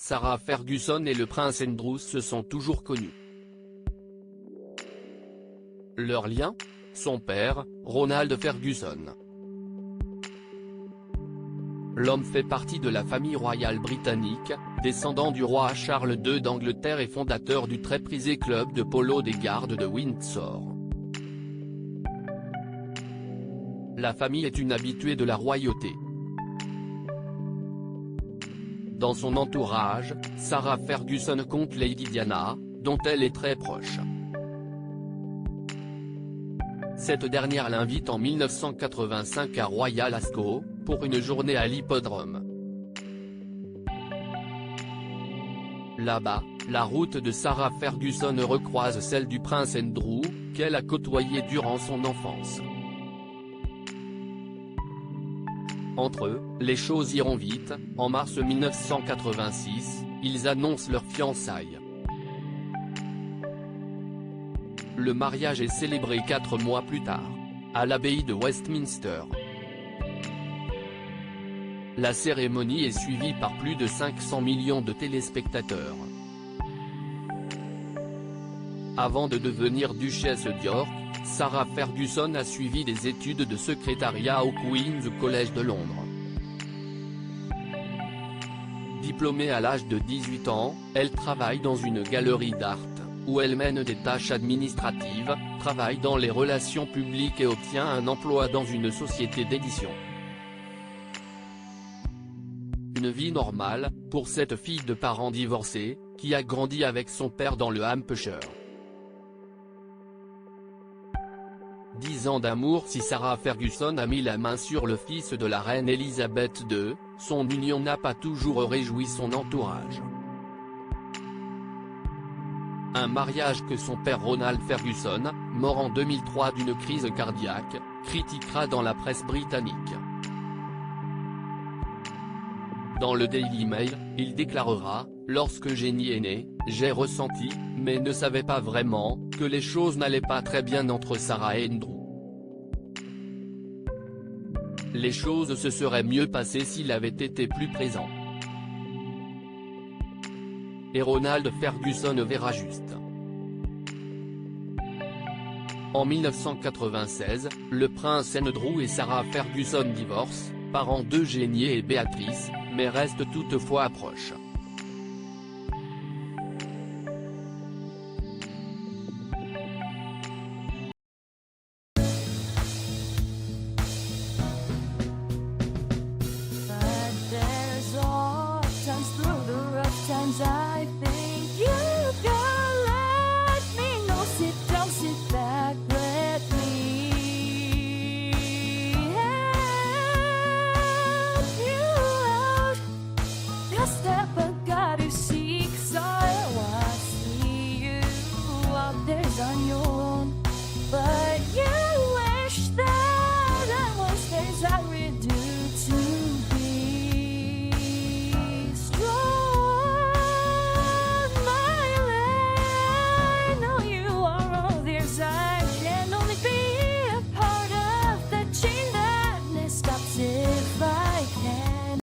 Sarah Ferguson et le prince Andrew se sont toujours connus. Leur lien ? Son père, Ronald Ferguson. L'homme fait partie de la famille royale britannique, descendant du roi Charles II d'Angleterre et fondateur du très prisé club de polo des gardes de Windsor. La famille est une habituée de la royauté. Dans son entourage, Sarah Ferguson compte Lady Diana, dont elle est très proche. Cette dernière l'invite en 1985 à Royal Ascot, pour une journée à l'hippodrome. Là-bas, la route de Sarah Ferguson recroise celle du prince Andrew, qu'elle a côtoyé durant son enfance. Entre eux, les choses iront vite. En mars 1986, ils annoncent leur fiançailles. Le mariage est célébré 4 mois plus tard, à l'abbaye de Westminster. La cérémonie est suivie par plus de 500 millions de téléspectateurs. Avant de devenir duchesse d'York, Sarah Ferguson a suivi des études de secrétariat au Queen's College de Londres. Diplômée à l'âge de 18 ans, elle travaille dans une galerie d'art, où elle mène des tâches administratives, travaille dans les relations publiques et obtient un emploi dans une société d'édition. Une vie normale, pour cette fille de parents divorcés, qui a grandi avec son père dans le Hampshire. 10 ans d'amour. Si Sarah Ferguson a mis la main sur le fils de la reine Elisabeth II, son union n'a pas toujours réjoui son entourage. Un mariage que son père Ronald Ferguson, mort en 2003 d'une crise cardiaque, critiquera dans la presse britannique. Dans le Daily Mail, il déclarera « Lorsque Jenny est née, j'ai ressenti, mais ne savais pas vraiment, que les choses n'allaient pas très bien entre Sarah et Andrew. Les choses se seraient mieux passées s'il avait été plus présent. Et Ronald Ferguson verra juste. » En 1996, le prince Andrew et Sarah Ferguson divorcent, parents d'Eugénie et Béatrice, mais restent toutefois proches.